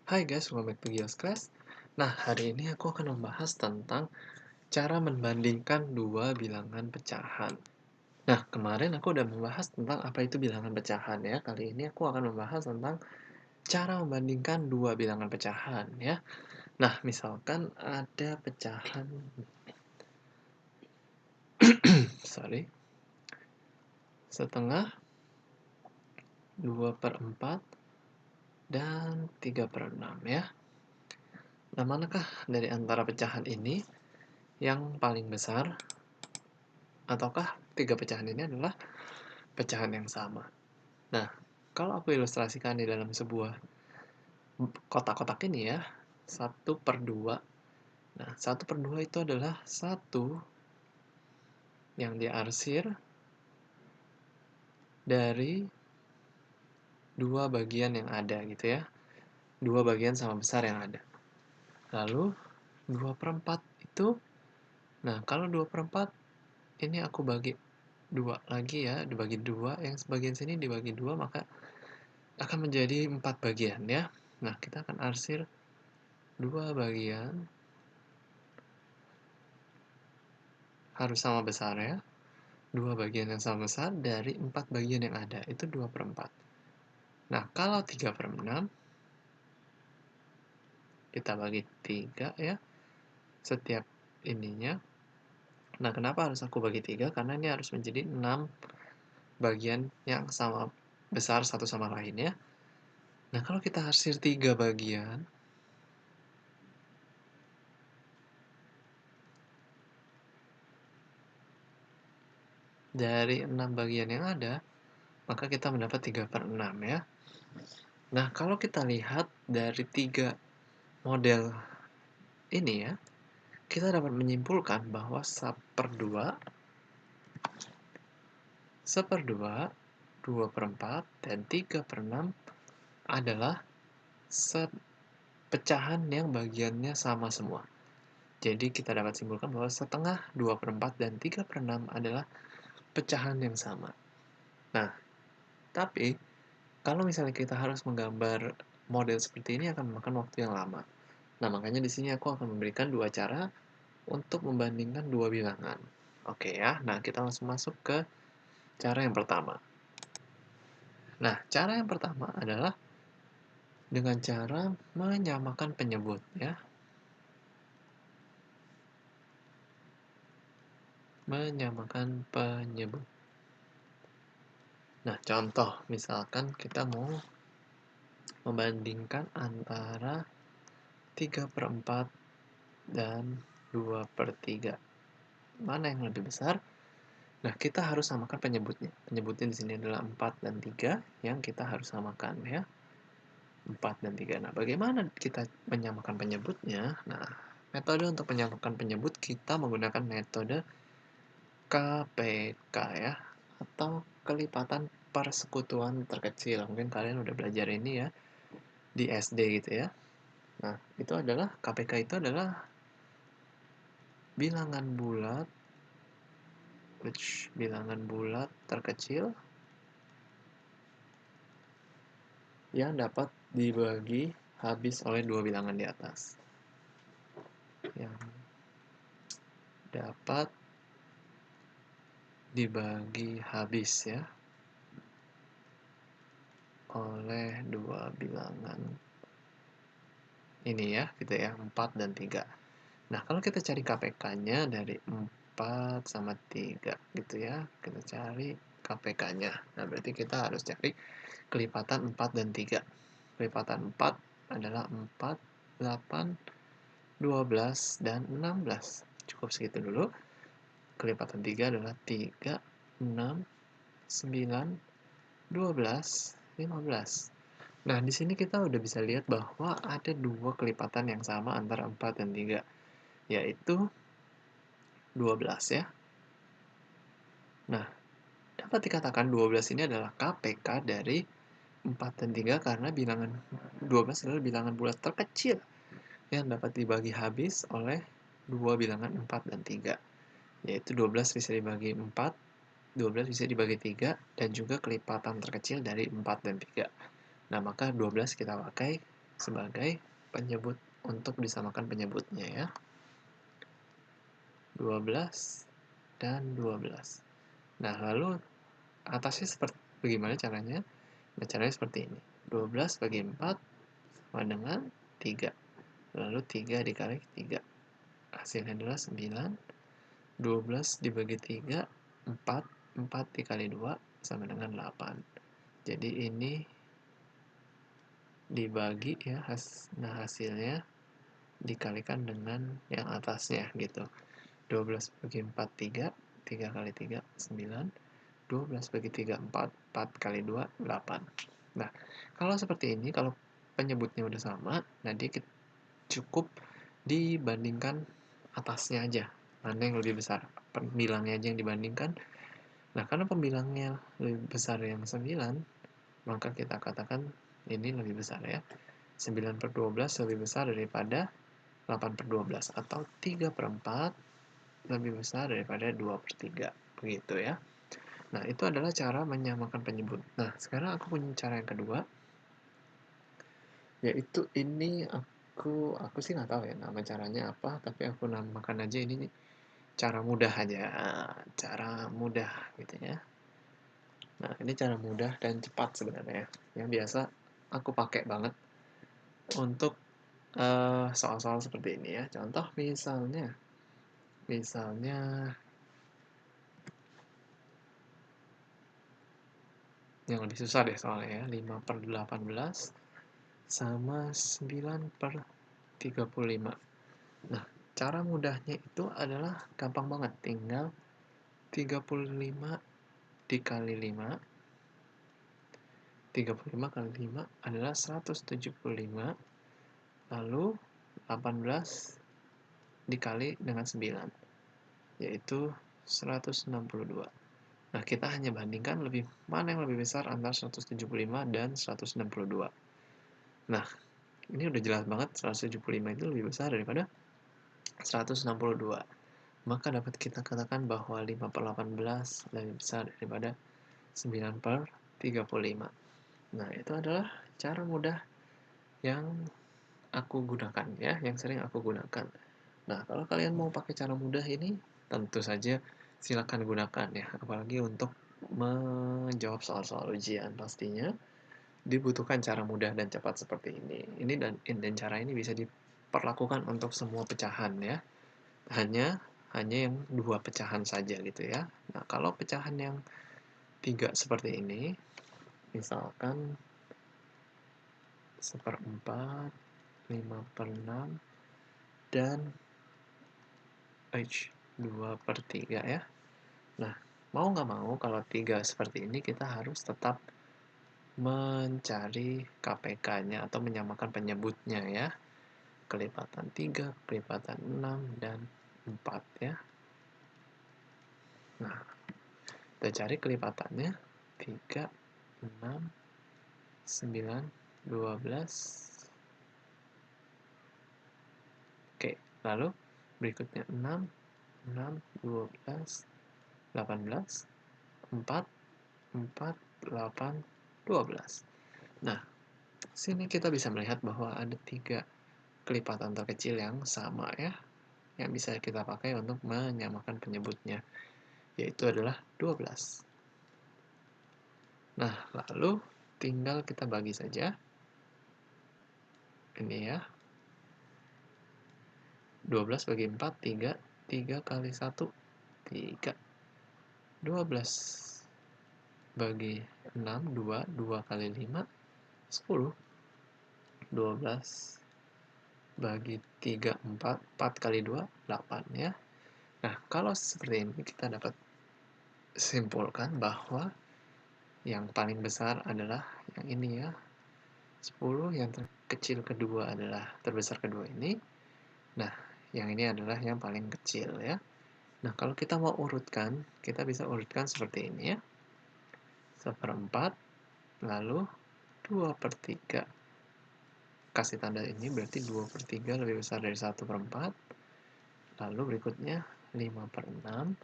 Hai guys, welcome back to Gios Class. Nah, hari ini aku akan membahas tentang cara membandingkan dua bilangan pecahan. Nah, kemarin aku udah membahas tentang apa itu bilangan pecahan ya. Kali ini aku akan membahas tentang cara membandingkan dua bilangan pecahan ya. Nah, misalkan ada pecahan sorry, setengah, 2/4, dan 3/6 ya. Nah, manakah dari antara pecahan ini yang paling besar? Ataukah tiga pecahan ini adalah pecahan yang sama? Nah, kalau aku ilustrasikan di dalam sebuah kotak-kotak ini ya, 1/2. Nah, 1/2 itu adalah satu yang diarsir dari dua bagian yang ada gitu ya. Dua bagian sama besar yang ada. Lalu 2/4 itu, nah kalau 2/4 ini aku bagi dua lagi ya, dibagi dua, yang sebagian sini dibagi dua, maka akan menjadi 4 bagian ya. Nah, kita akan arsir dua bagian, harus sama besar ya. Dua bagian yang sama besar dari 4 bagian yang ada, itu 2/4. Nah, kalau 3/6, kita bagi 3 ya, setiap ininya. Nah, kenapa harus aku bagi 3? Karena ini harus menjadi 6 bagian yang sama besar satu sama lain ya. Nah, kalau kita hasil 3 bagian, dari 6 bagian yang ada, maka kita mendapat 3/6 ya. Nah, kalau kita lihat dari 3 model ini ya, kita dapat menyimpulkan bahwa 1/2, 1/2, 2/4, dan 3/6 adalah pecahan yang bagiannya sama semua. Jadi kita dapat simpulkan bahwa setengah, 2/4, dan 3/6 adalah pecahan yang sama. Nah, tapi kalau misalnya kita harus menggambar model seperti ini akan memakan waktu yang lama. Nah, makanya di sini aku akan memberikan dua cara untuk membandingkan dua bilangan. Oke ya, nah kita langsung masuk ke cara yang pertama. Nah, cara yang pertama adalah dengan cara menyamakan penyebut ya. Menyamakan penyebut. Nah, contoh misalkan kita mau membandingkan antara 3/4 dan 2/3. Mana yang lebih besar? Nah, kita harus samakan penyebutnya. Penyebutnya di sini adalah 4 dan 3 yang kita harus samakan ya. 4 dan 3. Nah, bagaimana kita menyamakan penyebutnya? Nah, metode untuk menyamakan penyebut kita menggunakan metode KPK ya, atau kelipatan persekutuan terkecil. Mungkin kalian udah belajar ini ya di SD gitu ya. Nah, itu adalah KPK itu adalah bilangan bulat, bilangan bulat terkecil yang dapat dibagi habis oleh dua bilangan di atas. Yang dapat dibagi habis ya oleh dua bilangan ini ya, gitu ya, 4 dan 3. Nah, kalau kita cari KPK-nya dari 4 sama 3 gitu ya, kita cari KPK-nya. Nah, berarti kita harus cari kelipatan 4 dan 3. Kelipatan 4 adalah 4, 8, 12, dan 16. Cukup segitu dulu. Kelipatan 3 adalah 3, 6, 9, 12, 15. Nah, di sini kita udah bisa lihat bahwa ada dua kelipatan yang sama antara 4 dan 3, yaitu 12 ya. Nah, dapat dikatakan 12 ini adalah KPK dari 4 dan 3 karena bilangan 12 adalah bilangan bulat terkecil yang dapat dibagi habis oleh dua bilangan 4 dan 3, yaitu 12 bisa dibagi 4, 12 bisa dibagi 3, dan juga kelipatan terkecil dari 4 dan 3. Nah, maka 12 kita pakai sebagai penyebut untuk disamakan penyebutnya ya. 12 dan 12. Nah, lalu atasnya seperti bagaimana caranya? Nah, caranya seperti ini. 12 bagi 4 sama dengan 3. Lalu 3 dikali 3. Hasilnya adalah 9. 12 dibagi 3, 4. 4 dikali 2 sama dengan 8. Jadi ini dibagi ya, nah hasilnya dikalikan dengan yang atasnya gitu. 12 bagi 4, 3. 3 kali 3, 9. 12 bagi 3, 4. 4 kali 2, 8. Nah, kalau seperti ini, kalau penyebutnya udah sama, nah dia cukup dibandingkan atasnya aja. Mana yang lebih besar? Pembilangnya aja yang dibandingkan. Nah, karena pembilangnya lebih besar yang 9, maka kita katakan ini lebih besar ya. 9 per 12 lebih besar daripada 8 per 12. Atau 3 per 4 lebih besar daripada 2 per 3. Begitu ya. Nah, itu adalah cara menyamakan penyebut. Nah, sekarang aku punya cara yang kedua, yaitu ini aku sih nggak tahu ya nama caranya apa, tapi aku namakan aja ini cara mudah aja, cara mudah gitu ya. Nah, ini cara mudah dan cepat sebenarnya, yang biasa aku pakai banget untuk soal-soal seperti ini ya. Contoh misalnya yang lebih susah deh soalnya ya, 5 per 18 sama 9 per 35. Nah, cara mudahnya itu adalah gampang banget, tinggal 35 dikali 5. 35 kali 5 adalah 175, lalu 18 dikali dengan 9, yaitu 162. Nah, kita hanya bandingkan mana yang lebih besar antara 175 dan 162. Nah, ini udah jelas banget 175 itu lebih besar daripada 162. Maka dapat kita katakan bahwa 5 per 18 lebih besar daripada 9 per 35. Nah, itu adalah cara mudah yang aku gunakan ya, yang sering aku gunakan. Nah, kalau kalian mau pakai cara mudah ini, tentu saja silakan gunakan ya, apalagi untuk menjawab soal-soal ujian pastinya dibutuhkan cara mudah dan cepat seperti ini. Dan cara ini bisa diperlakukan untuk semua pecahan ya. Hanya yang 2 pecahan saja gitu ya. Nah, kalau pecahan yang 3 seperti ini, misalkan 1/4, 5/6, dan 2/3 ya. Nah, mau nggak mau kalau 3 seperti ini kita harus tetap mencari KPK-nya atau menyamakan penyebutnya ya. Kelipatan 3, kelipatan 6, dan 4 ya. Nah, kita cari kelipatannya 3, 6, 9, 12. Oke, lalu berikutnya 6, 6, 12, 18, 4, 4, 8, 12. Nah, sini kita bisa melihat bahwa ada 3 kelipatan terkecil yang sama ya, yang bisa kita pakai untuk menyamakan penyebutnya, yaitu adalah 12. Nah, lalu tinggal kita bagi saja. Ini ya. 12 bagi 4, 3. 3 kali 1, 3. 12 bagi 6, 2. 2 kali 5, 10. 12 bagi 3, 4. 4 kali 2, 8 ya. Nah, kalau seperti ini kita dapat simpulkan bahwa yang paling besar adalah yang ini ya. 10, yang terkecil kedua adalah terbesar kedua ini. Nah, yang ini adalah yang paling kecil ya. Nah, kalau kita mau urutkan, kita bisa urutkan seperti ini ya. 1/4, lalu 2/3. Kasih tanda ini berarti 2/3 lebih besar dari 1/4. Lalu berikutnya 5/6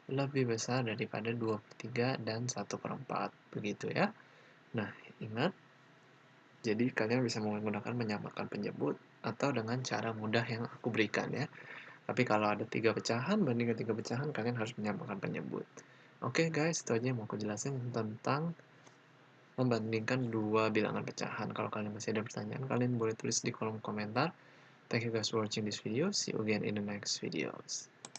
lebih besar daripada 2/3 dan 1/4. Begitu ya. Nah, ingat Jadi kalian bisa menggunakan menyamakan penyebut atau dengan cara mudah yang aku berikan ya. Tapi kalau ada 3 pecahan, bandingkan 3 pecahan, kalian harus menyamakan penyebut. Oke guys, itu aja yang mau aku jelasin tentang membandingkan dua bilangan pecahan. Kalau kalian masih ada pertanyaan, kalian boleh tulis di kolom komentar. Thank you guys for watching this video. See you again in the next videos.